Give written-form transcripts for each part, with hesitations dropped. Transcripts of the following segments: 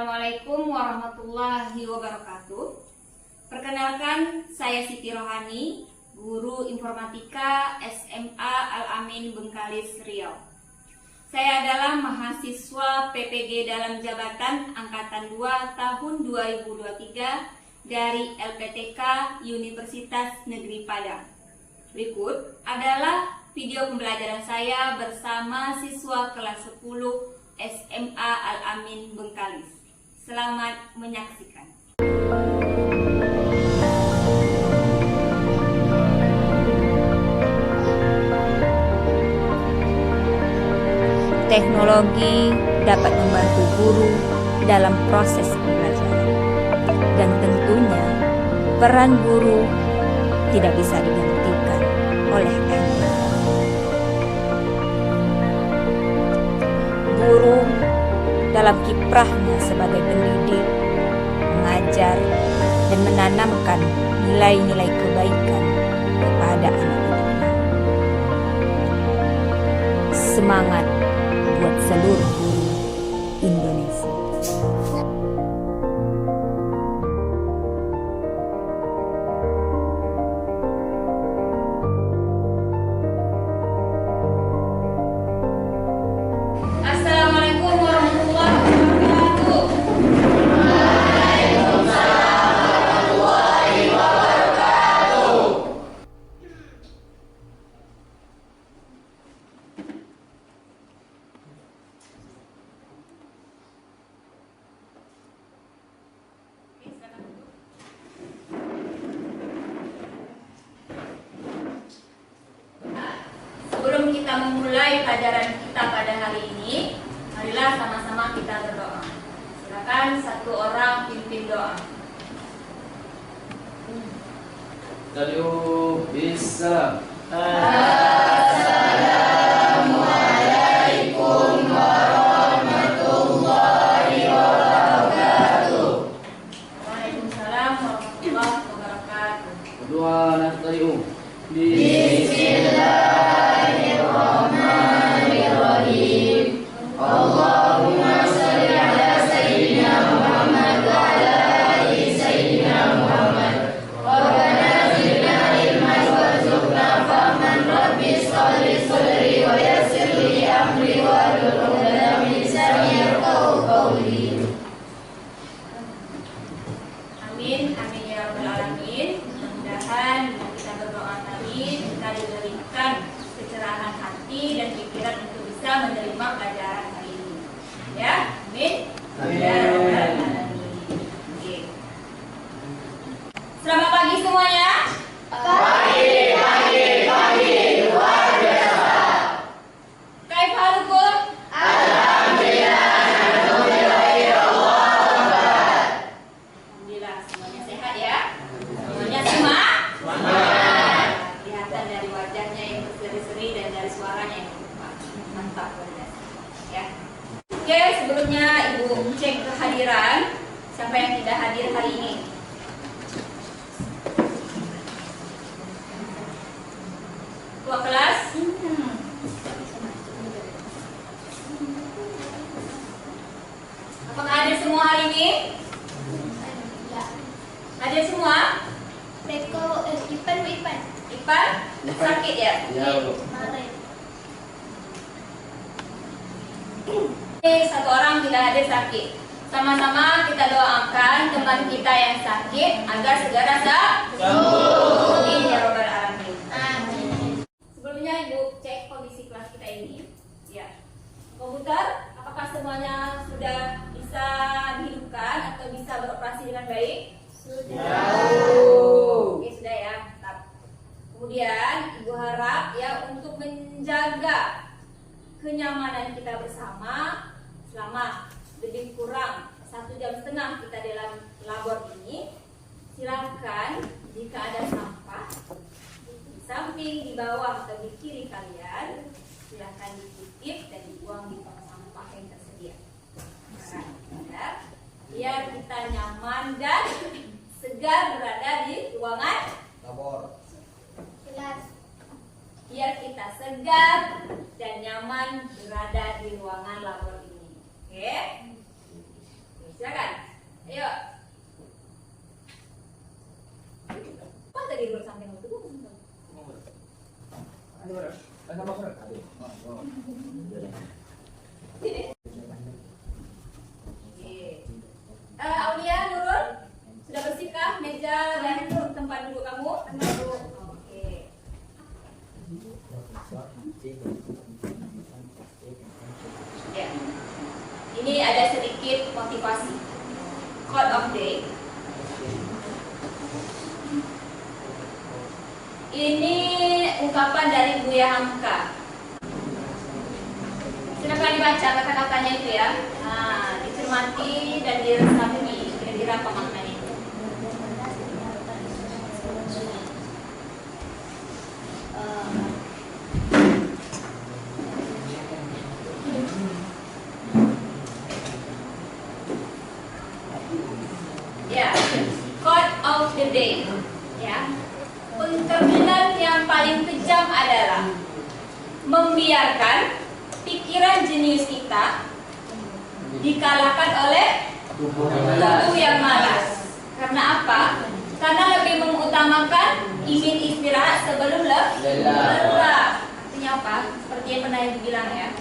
Assalamualaikum warahmatullahi wabarakatuh. Perkenalkan, saya Siti Rohani, guru informatika SMA Al-Amin Bengkalis, Riau. Saya adalah mahasiswa PPG dalam jabatan Angkatan 2 tahun 2023 dari LPTK Universitas Negeri Padang. Berikut adalah video pembelajaran saya bersama siswa kelas 10 SMA Al-Amin Bengkalis. Selamat menyaksikan. Teknologi dapat membantu guru dalam proses pembelajaran, dan tentunya peran guru tidak bisa digantikan oleh teknologi. Guru dalam kiprahnya sebagai pendidik, mengajar, dan menanamkan nilai-nilai kebaikan kepada anak-anaknya. Semangat buat seluruh guru Indonesia. Assalamualaikum warahmatullahi wabarakatuh. Sebelum kita memulai pelajaran kita pada hari ini, marilah sama-sama kita berdoa. Silakan satu orang pimpin doa. Tadiu bisa. Assalamualaikum warahmatullahi wabarakatuh. Waalaikumsalam warahmatullahi wabarakatuh. Kedua anak tadiu. Bismillahirrahmanirrahim. Allahumma shalli ala sayyidina Muhammad wa ala ali sayyidina Muhammad. Rabbana zidna ilman warzuqna fahman. Rabbi shrah sadri wa yassir li amri wahlul 'uqdatam min lisani yafqahu qawli. Amin, amin ya rabbal alamin. Mudah-mudahan dengan kita berdoa tadi kita diberikan kecerahan hati dan pikiran untuk bisa menerima pelajaran hari ini. Ya, amin. Amin. Ya rabbal alamin. Oke. Selamat pagi semuanya. Pagi, luar biasa. Kaifa halukum? Alhamdulillah, semuanya sehat ya. Semuanya semangat. Kelihatan dari wajahnya yang berseri-seri dan dari suaranya yang mantap. Ya. Oke, sebelumnya Ibu cek kehadiran siapa yang tidak hadir hari ini. Ketua kelas. Apakah hadir semua hari ini? Hadir semua? Ipan sakit ya? Ya, Bu. Satu orang tidak hadir sakit. Sama-sama kita doakan teman kita yang sakit agar segera sembuh. Amin ya rabbal alamin. Sebelumnya Ibu cek kondisi kelas kita ini. Ya. Komputer, apakah semuanya sudah bisa dihidupkan atau bisa beroperasi dengan baik? Oke, sudah ya. Mantap. Kemudian Ibu harap ya untuk menjaga kenyamanan kita bersama selama lebih kurang 1,5 jam kita dalam labor ini. Silakan jika ada sampah di samping, di bawah atau di kiri kalian, silakan dititip dan dibuang di tong sampah yang tersedia. Ya, biar kita nyaman dan segar berada di ruangan Labor. biar kita segar dan nyaman berada di ruangan labor ini. Oke? Silakan. Ya. Ini ada sedikit motivasi. Quote of day. Ini ungkapan dari Buya Hamka. Silakan dibaca kata-katanya itu ya. Nah, dicermati dan diresapi kira-kira apa maknanya itu. Ya, quote of the day. Ya, pencerminan yang paling kejam adalah membiarkan pikiran jenius kita dikalahkan oleh tubuh yang malas. Karena apa? Karena lebih mengutamakan ingin istirahat sebelum lelah. Artinya apa? Seperti yang pernah dibilang ya.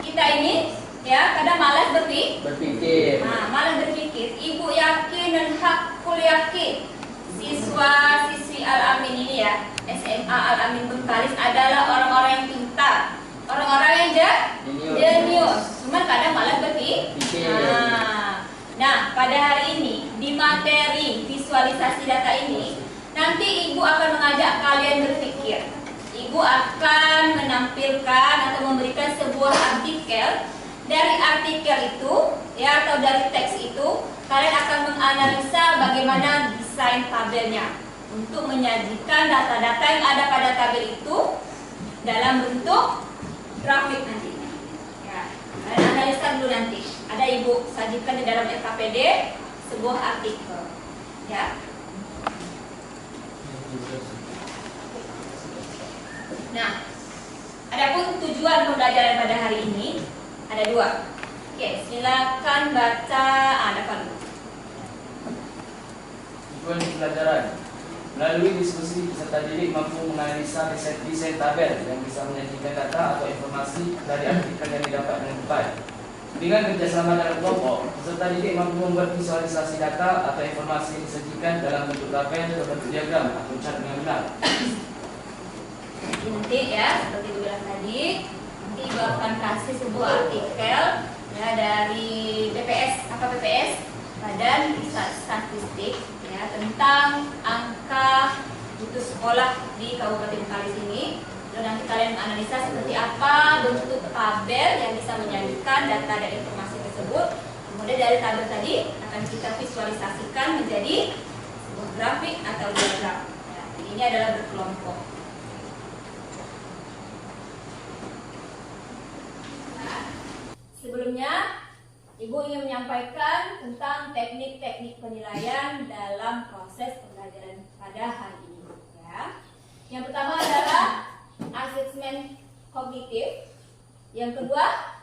Kita ini ya kadang malas berpikir. Nah, malas berpikir. Ibu yakin dan hakul yakin siswa-siswi Al-Amin ini ya, SMA Al-Amin Bengkalis adalah orang-orang yang pintar, orang-orang yang jenius. Cuman kadang malas berpikir. Nah, pada hari ini di materi visualisasi data ini, nanti ibu akan mengajak kalian berpikir. Ibu akan menampilkan atau memberikan sebuah artikel. Dari artikel itu ya atau dari teks itu kalian akan menganalisa bagaimana desain tabelnya untuk menyajikan data-data yang ada pada tabel itu dalam bentuk grafik nantinya. Ya, kalian analisa dulu nanti. Ada ibu sajikan di dalam LKPD sebuah artikel. Ya. Nah, adapun tujuan pembelajaran pada hari ini ada dua. Oke, silakan baca. Ada apa dulu? Tujuan pembelajaran melalui diskusi peserta didik mampu menganalisa desain tabel yang bisa menyajikan data atau informasi dari artikel yang didapat dengan baik. Dengan kerjasama dalam kelompok, peserta didik mampu membuat visualisasi data atau informasi yang disajikan dalam bentuk tabel atau bentuk diagram atau chart dengan benar. Nanti ya, seperti gue bilang tadi, nanti ibu akan kasih sebuah artikel ya dari BPS, Badan Pusat Statistik ya tentang angka putus sekolah di Kabupaten Bengkalis ini. Lalu nanti kalian menganalisa seperti apa bentuk tabel yang bisa menyajikan data dan informasi tersebut. Kemudian dari tabel tadi akan kita visualisasikan menjadi sebuah grafik atau diagram. Ya, ini adalah berkelompok. Sebelumnya, Ibu ingin menyampaikan tentang teknik-teknik penilaian dalam proses pembelajaran pada hari ini. Ya. Yang pertama adalah asesmen kognitif, yang kedua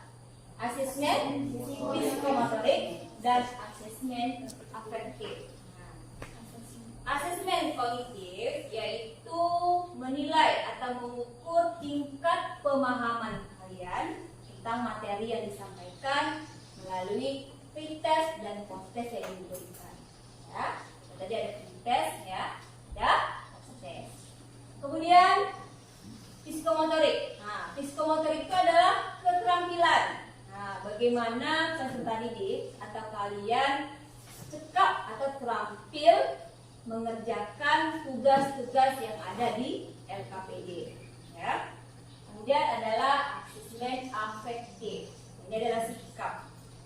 asesmen psikomotorik, dan asesmen afektif. Asesmen kognitif yaitu menilai atau mengukur tingkat pemahaman kalian tentang materi yang disampaikan melalui pretest dan post-test yang diberikan. Ya, tadi ada pretest ya, ada post-test. Kemudian psikomotorik. Nah, psikomotorik itu adalah keterampilan. Nah, bagaimana peserta didik atau kalian cekap atau terampil mengerjakan tugas-tugas yang ada di LKPD. Ya. Kemudian adalah asesmen afektif. Ini adalah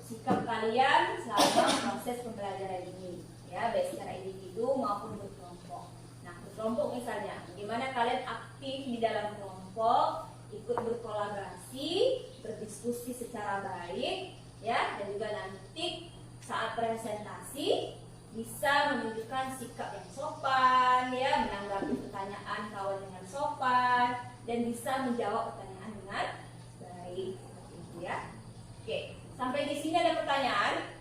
sikap kalian selama proses pembelajaran ini, ya, baik secara individu maupun berkelompok. Nah, berkelompok misalnya, bagaimana kalian aktif di dalam kelompok, ikut berkolaborasi, berdiskusi secara baik, ya, dan juga nanti saat presentasi bisa menunjukkan sikap yang sopan, ya, menanggapi pertanyaan kawan dengan sopan, dan bisa menjawab pertanyaan dengan baik, gitu ya. Oke, sampai di sini ada pertanyaan.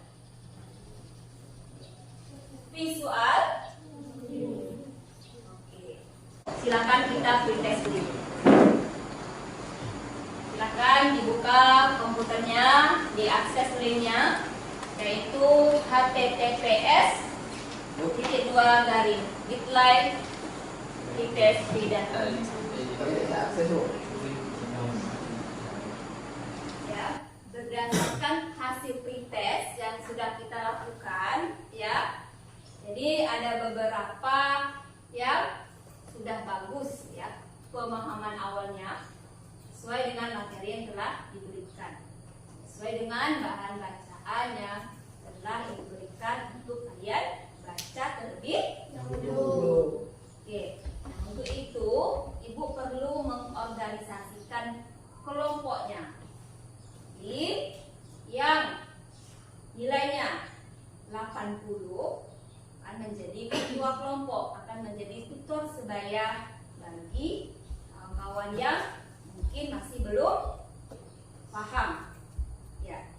Visual. Oke, silakan kita pretest dulu. Silakan dibuka komputernya, diakses linknya, yaitu https://bit.ly/test dan berdasarkan hasil pretest yang sudah kita lakukan ya. Jadi ada beberapa yang sudah bagus ya pemahaman awalnya sesuai dengan materi yang telah diberikan, sesuai dengan bahan bacaan yang telah diberikan untuk kalian baca terlebih dahulu. Oke, nah untuk itu ibu perlu mengorganisasikan kelompoknya. Yang nilainya 80 akan menjadi ketua kelompok, akan menjadi tutor sebaya bagi kawan yang mungkin masih belum paham. Ya,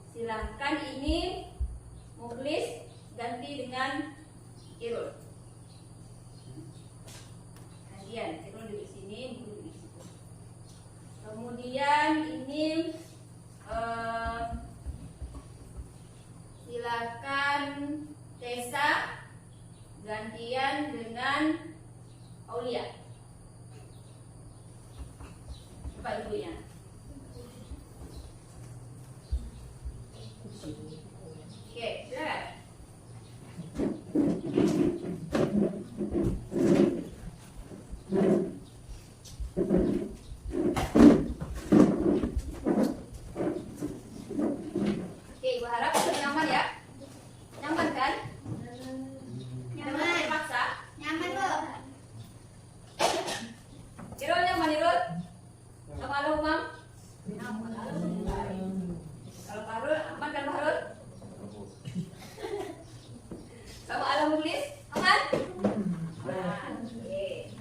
silahkan ini Mukhlis ganti dengan Irul. Gantian, Irul di sini, Mukhlis di situ. Kemudian ini silakan Tessa gantian dengan Aulia. Coba ibunya. Oke, silakan. Ibu harap sudah nyaman ya? Nyaman kan? Nyaman. Paksa? Nyaman loh. Irul nyaman Irul? Sama Alul Mam? Nyaman. Kalau Farul, aman kan Farul? Sama Alul Mukhlis? Aman? Aman. Oke.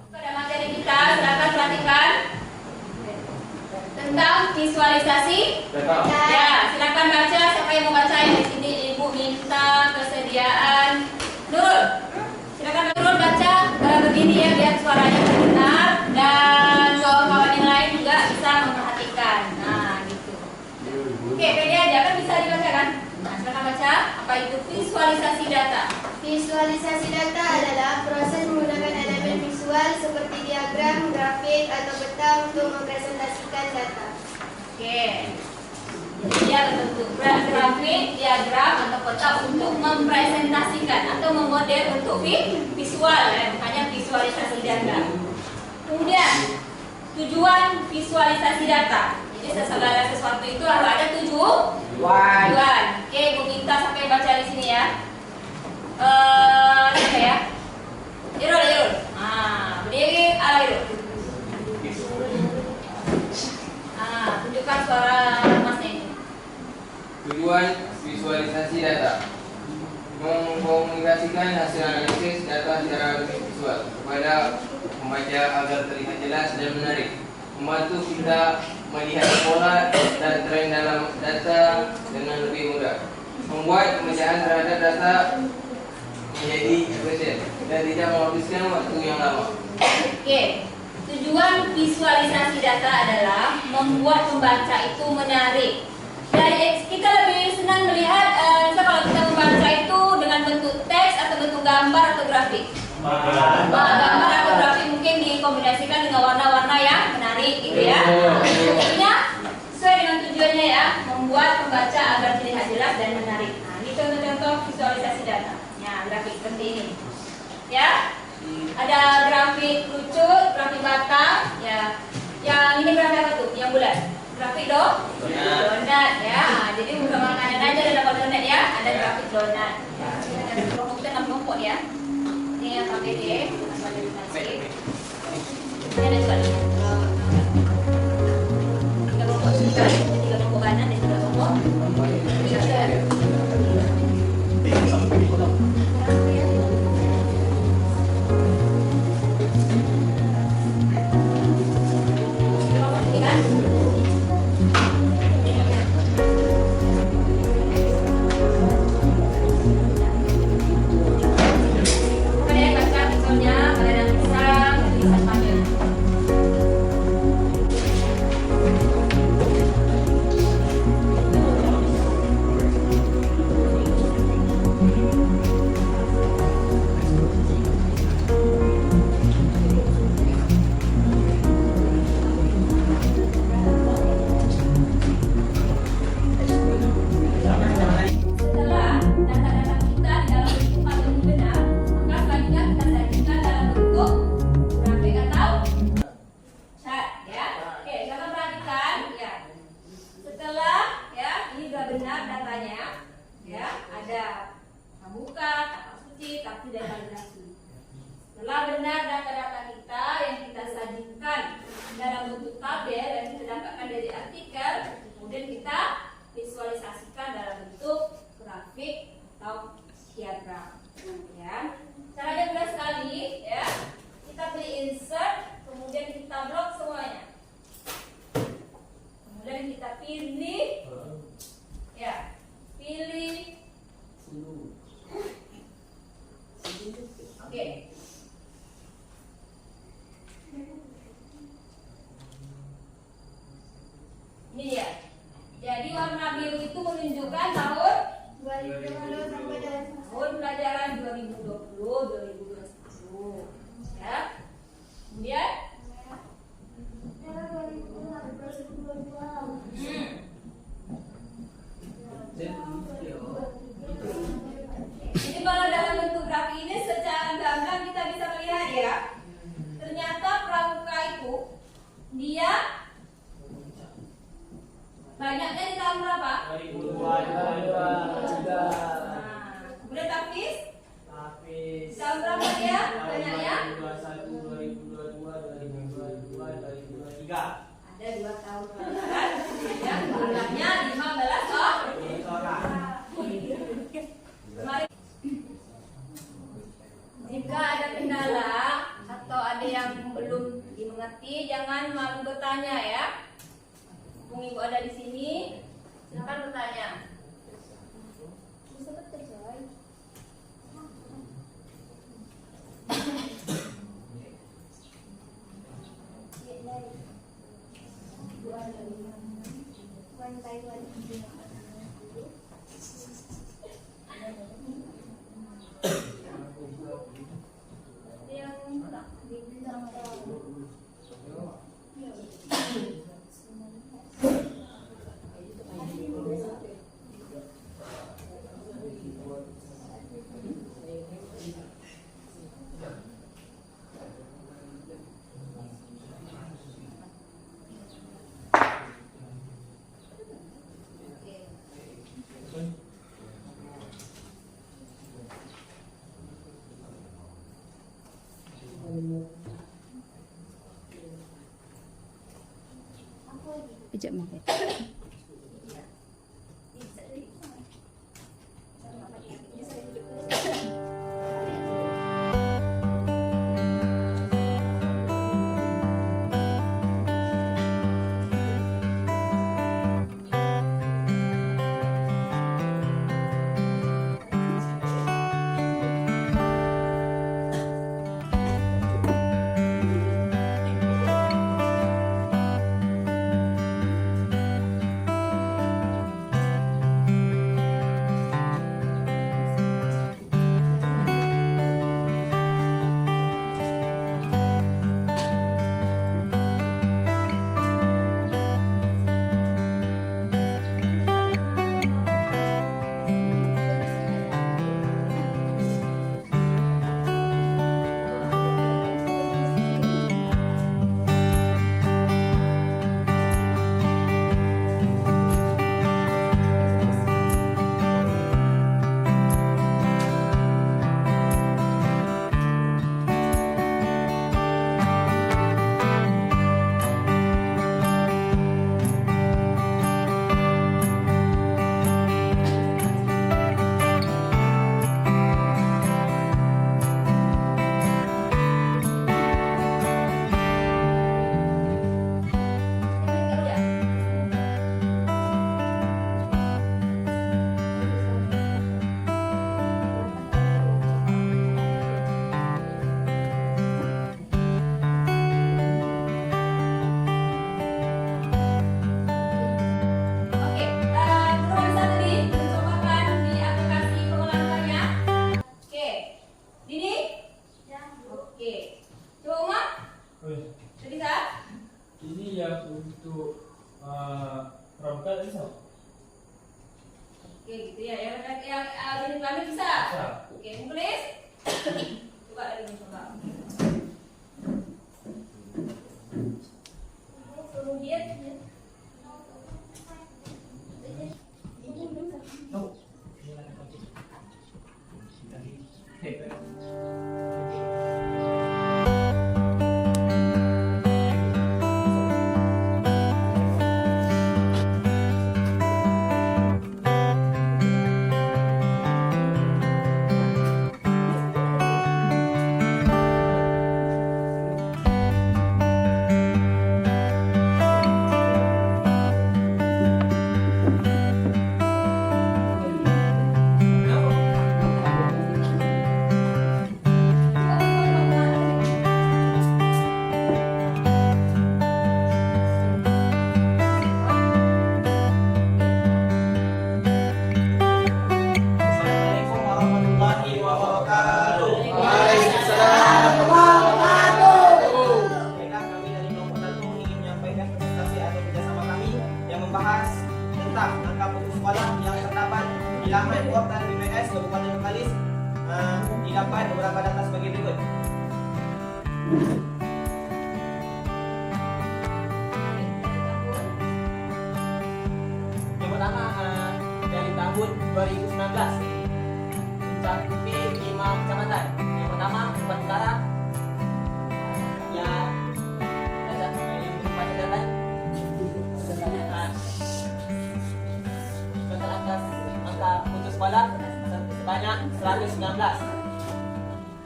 Pada materi kita silakan perhatikan tentang visualisasi. Ya, silakan baca. Siapa yang mau baca yang di sini ibu minta kesediaan. Nurul, silakan Nurul baca begini ya biar suaranya terdengar dan kawan-kawan yang lain juga bisa memperhatikan. Nah, gitu. Oke, pede aja kan bisa dibaca kan? Nah, silakan baca. Apa itu visualisasi data? Visualisasi data adalah proses menggunakan elemen visual seperti diagram, grafik, atau peta untuk mempresentasikan data. Oke. Jadi dia berbentuk grafik, diagram, atau peta untuk mempresentasikan atau memodel untuk visual ya, makanya visualisasi data. Kemudian tujuan visualisasi data. Jadi segala sesuatu itu harus ada tujuan. Oke, ibu minta sampai baca di sini ya. Siapa ya? Irul. Berdiri ala Irul. Tunjukkan suara masnya ini. Tujuan visualisasi data: mengkomunikasikan hasil analisis data secara visual kepada pembaca agar terlihat jelas dan menarik, membantu kita melihat pola dan tren dalam data dengan lebih mudah, membuat pembacaan terhadap data menjadi efisien dan tidak menghabiskan waktu yang lama. Oke, tujuan visualisasi data adalah membuat pembaca itu menarik. Jadi kita lebih senang melihat kalau kita membaca itu dengan bentuk teks atau bentuk gambar atau grafik. Gambar atau grafik mungkin dikombinasikan dengan warna-warna yang menarik gitu ya. Maksudnya sesuai dengan tujuannya ya, membuat pembaca agar terlihat jelas dan menarik. Nah, ini contoh-contoh visualisasi data. Ya, grafik seperti ini. Ya. Ada grafik lucu, grafik batang, ya. Yang ini grafik apa tuh? Yang bulat. Grafik donat ya. Jadi bukan makanan aja ada dapat donat ya. Ada grafik donat. Ya. Ada kelompok 6 kelompok ya. Ini yang KPD, ini ada soalnya. 3 kelompok juga, 3 kelompok kanan dan 3 kelompok. buka, tak suci, tapi dan kalibrasi. Setelah benar data-data kita yang kita sajikan dalam bentuk tabel yang kita dapatkan dari artikel, kemudian kita visualisasikan dalam bentuk grafik atau diagram. Ya, caranya mudah sekali. Ya, kita pilih insert, kemudian kita blok semuanya. Kemudian kita pilih, ya, pilih. Oke. Ini dia. Jadi warna biru itu menunjukkan tahun 2020 sampai dengan tahun pelajaran 2020-2021. Ya. Kemudian jadi kalau dalam bentuk grafik ini secara gamblang kita bisa melihat ya, ternyata pramuka itu dia banyaknya di tahun berapa? 2022. Kemudian tapis tahun berapa dia banyaknya? 2021, 2022, 2023. Ada 2 tahun pelajaran yang jumlahnya 15 orang. Mari. Jika ada kendala atau ada yang belum dimengerti, jangan malu bertanya ya. Mumpung ibu ada di sini, silakan bertanya. Pijak mungkin. pramuka bisa? Oke gitu ya. Yang jenis kelamin bisa? Bisa. Oke, tulis. Coba lagi coba. Kemudian No. Kecamatan BPS Kabupaten Bengkalis didapat beberapa data sebagai berikut. Yang pertama dari tahun 2019 mencakupi 5 kecamatan. Yang pertama Empat Utara, yang sekolah sebanyak 119.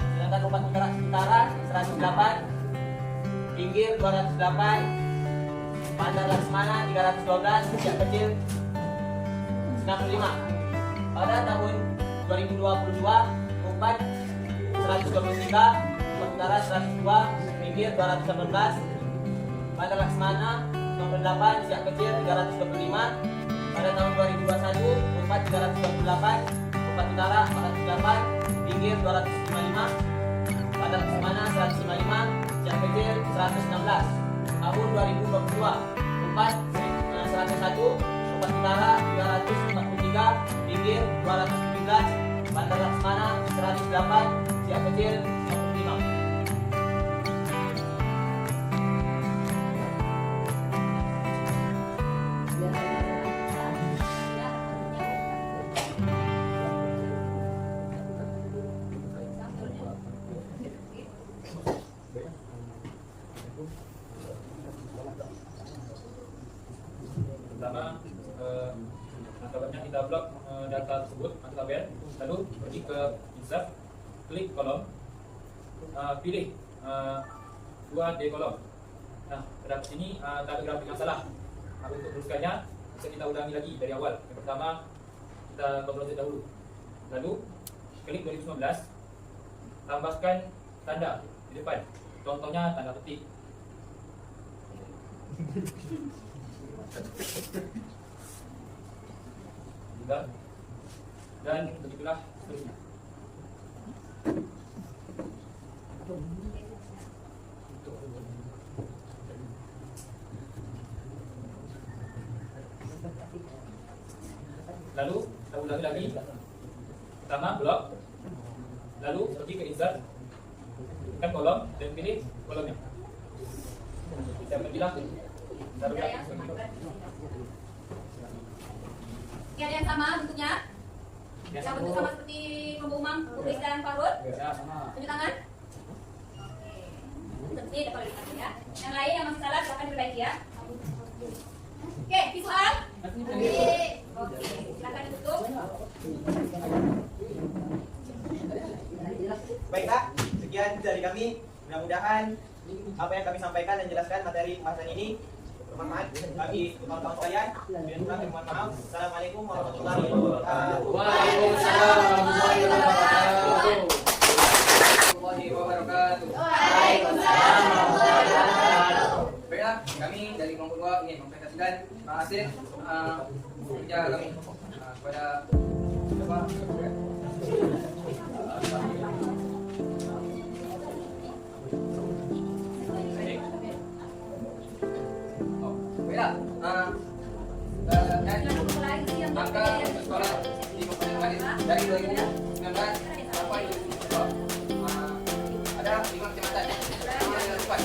Sedangkan Empat Utara 108, Pinggir 208, Bandar Laksmana 312, Siak Kecil 65. Pada tahun 2022 Empat 123, Empat Utara 102, Pinggir 218, Bandar Laksmana 98, Siak Kecil 325. Pada tahun 2021, Empat 328, Empat Utara 408, Pinggir 255, Bandar Laksmana 155, Siak Kecil 116. Tahun 2022, Empat 101, Empat Utara 343, Pinggir 217, Bandar Laksmana 108, Siak Kecil 65. Pertama, akibatnya kita blok data tersebut atau tabel, lalu pergi ke insert, klik kolom, pilih 2D kolom. Nah, pada sini tak ada grafik yang salah. Untuk meneruskannya bisa kita ulangi lagi dari awal. Yang pertama kita kontrol dahulu, lalu klik 2019, tambahkan tanda di depan. Contohnya tanda petik. Dan begitulah seterusnya. Lalu kita ulangi lagi. Pertama blok, lalu pergi ke insert, tekan kolom dan pilih kolomnya. Kita pilih Ini ada yang sama bentuknya? Yang bentuk sama seperti pemboman, Publis dan Parut? Tunjuk tangan? Oke, dapat lihat ya. Yang lain yang masih salah silakan diperbaiki ya. Oke, visual? Oke, silakan ditutup. Baiklah, sekian dari kami. Mudah-mudahan apa yang kami sampaikan dan jelaskan materi pembahasan ini bermanfaat bagi kawan-kawan sekalian. Dan kami mohon maaf. Assalamualaikum warahmatullahi wabarakatuh. Waalaikumsalam warahmatullahi wabarakatuh. Baiklah, kami dari kelompok 2 ingin mempresentasikan hasil kerja kami kepada Bapak. Baiklah, angka sekolah di Kabupaten Bengkalis dari 2019 sampai 2022 ada 5 kecamatan yang terlibat.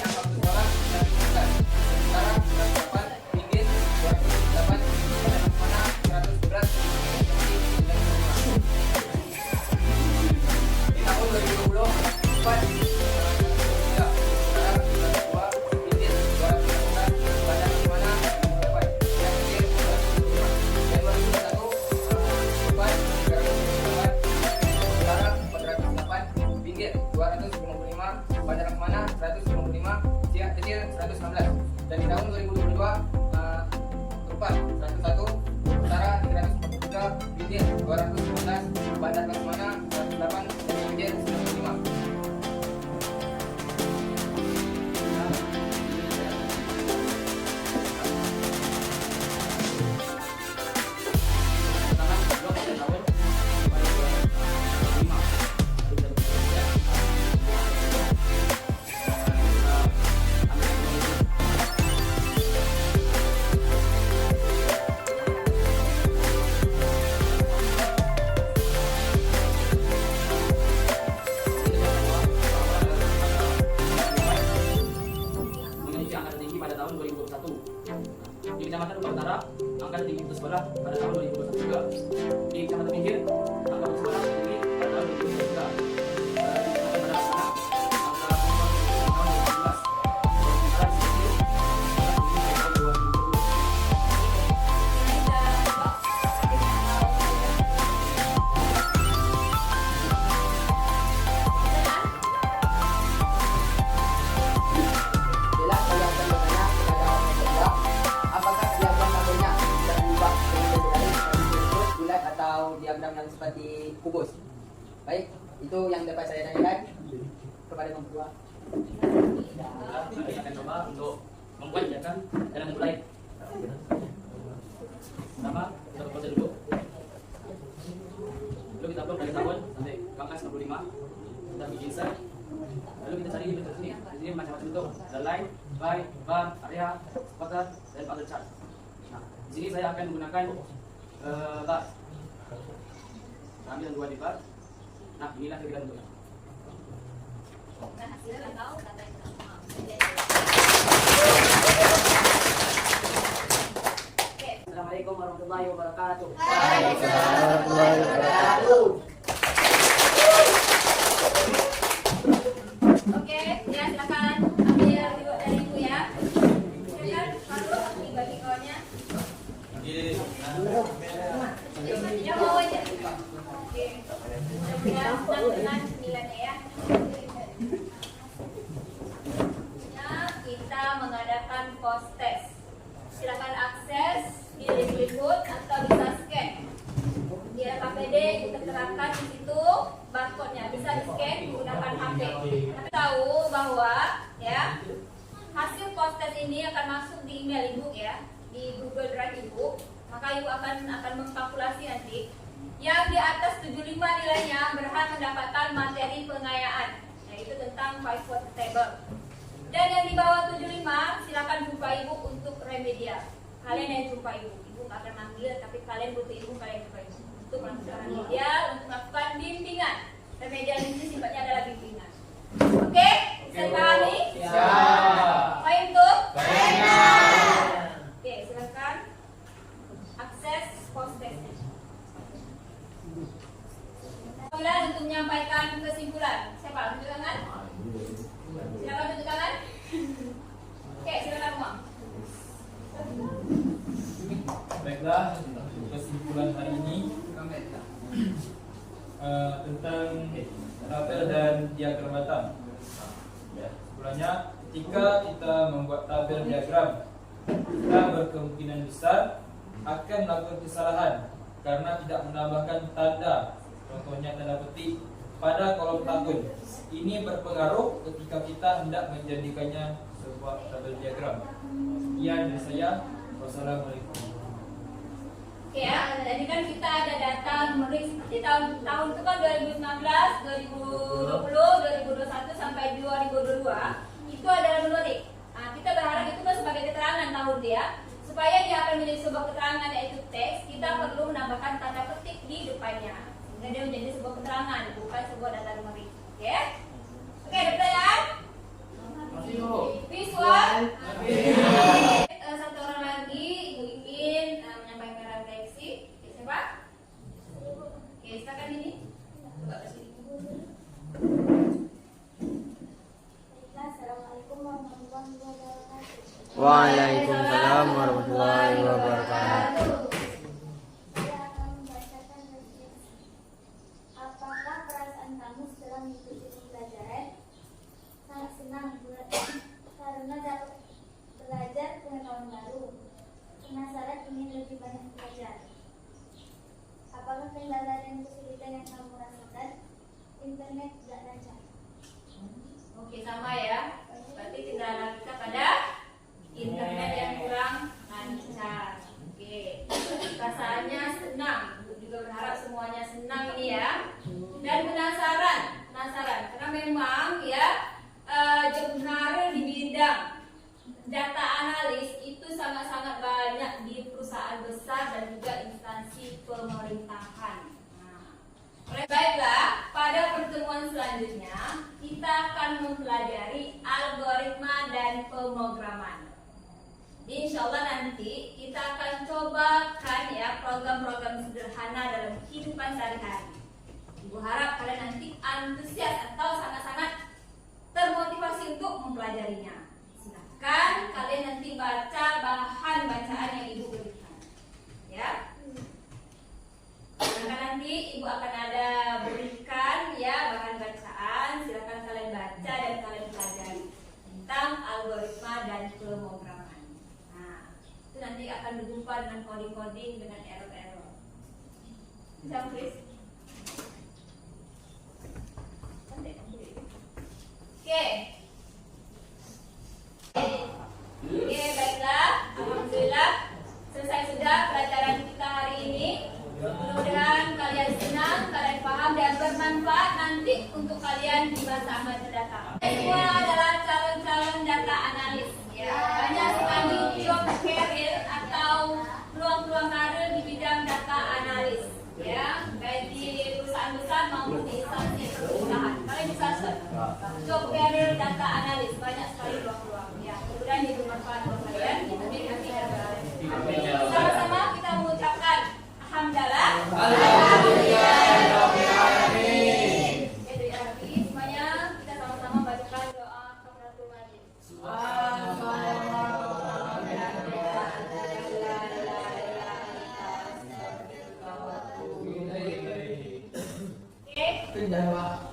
Angka sekolah dari 2019 Utara 108, Pinggir 208, Bandar Laksmana 111, di tahun 2020 Bandar Laksmana 155, Siak Kecil 116, dan di tahun 2022 Empat 101, Utara 343, Pinggir 215, Bandar Laksmana 108, Siak Kecil 195. atau diagram yang seperti kubus. Baik, itu yang dapat saya tanyakan kepada kamu berdua. Kita akan coba untuk membuat diagram dalam bentuk lain. Pertama, kita berproses dulu. Lalu kita blok dari tahun sampai ke angka 95. Kita bikin set. Lalu kita cari bentuk sini. Di sini macam-macam bentuk. Ada line, by, bar, area, quarter, dan other chart. Nah, di sini saya akan menggunakan bar. Kita ambil dua di bar. Nah, inilah kira-kira bentuknya. Nah, hasilnya tahu katanya. Assalamualaikum warahmatullahi wabarakatuh. Waalaikumsalam warahmatullahi wabarakatuh. Oke, ya silakan ambil dari ibu ya. Silakan Faruk dibagi kawannya. Ya mau aja. Oke. Mudah-mudahan senang nilainya ya. Ya, kita mengadakan post test. Silakan akses di link berikut atau bisa scan. Di KPD kita terapkan di situ barcode-nya bisa di scan menggunakan HP. Tapi tahu bahwa ya hasil post test ini akan masuk di email ibu ya, di Google Drive ibu. Maka ibu akan mengkalkulasi nanti yang di atas 75 nilainya berhak mendapatkan materi pengayaan, yaitu tentang 5 table. Dan yang di bawah 75 silakan jumpa ibu untuk remedial. Kalian yang jumpa ibu nggak akan manggil, tapi kalian butuh ibu, kalian jumpa ibu untuk melakukan remedial, untuk melakukan bimbingan. Remedial ini sifatnya adalah bimbingan. Oke? Bisa dipahami? Paham tuh? Oke, silakan akses post test. Kesimpulan untuk menyampaikan kesimpulan. Siapa? Tunjuk tangan. Silakan tunjuk tangan. Oke, silakan Muam. Baiklah, kesimpulan hari ini tentang tabel dan diagram batang. Kesimpulannya, ketika kita membuat tabel diagram, kita berkemungkinan besar akan melakukan kesalahan karena tidak menambahkan tanda, contohnya tanda petik, pada kolom tahun. Ini berpengaruh ketika kita hendak menjadikannya sebuah tabel diagram. Sekian dari saya. Wassalamualaikum. Oke ya, tadi kan kita ada data numerik seperti tahun itu kan 2019, 2020, 2021 sampai 2022 itu adalah numerik. Nah, kita berharap itu kan sebagai keterangan tahun dia, supaya dia akan menjadi sebuah keterangan yaitu teks, kita perlu menambahkan tanda petik di depannya sehingga dia menjadi sebuah keterangan, bukan sebuah data numerik. Oke? Oke, ada pertanyaan? Visual? Satu orang lagi, Ibu ingin menyampaikan refleksi. Siapa? Oke, silakan ini. Coba ke sini. Assalamualaikum warahmatullahi wabarakatuh. Waalaikumsalam warahmatullahi wabarakatuh. Saya akan membacakan refleksi. Apakah perasaan kamu setelah mengikuti pembelajaran? Sangat senang karena dapat belajar pengetahuan baru. Penasaran ingin lebih banyak belajar. Apakah kendala dan kesulitan yang kamu rasakan? Internet tidak lancar. Oke, sama ya. Berarti kendala kita pada internet yang kurang lancar. Oke. Perasaannya senang. Ibu juga berharap semuanya senang ini ya. Dan penasaran karena memang ya jurnal di bidang data analis itu sangat-sangat banyak di perusahaan besar dan juga instansi pemerintahan. Baiklah, pada pertemuan selanjutnya kita akan mempelajari algoritma dan pemrograman. Insya Allah nanti kita akan cobakan ya program-program sederhana dalam kehidupan sehari-hari. Ibu harap kalian nanti antusias atau sangat-sangat termotivasi untuk mempelajarinya. Silakan kalian nanti baca bahan bacaan yang ibu berikan, ya. Karena nanti ibu akan ada berikan ya bahan bacaan. Silakan kalian baca dan kalian pelajari tentang algoritma dan pemrograman. Nah, itu nanti akan berjumpa dengan coding-coding dengan error-error. Jam please. Oke. Oke, baiklah. Alhamdulillah selesai sudah pelajaran kita hari ini. Mudah-mudahan kalian senang, kalian paham dan bermanfaat nanti untuk kalian di masa akan mendatang. Semua adalah calon-calon data analis. Ya, banyak sekali job career atau peluang-peluang karir di bidang data analis. Ya, baik di perusahaan besar maupun di instansi perusahaan. Kalian bisa search job career data analis, banyak sekali peluang-peluang. Ya, mudah-mudahan ini bermanfaat buat kalian. Amin, amin, amin. Sama-sama kita mengucapkan alhamdulillah. Jadi semuanya kita sama-sama bacakan doa kafaratul majlis. Oke.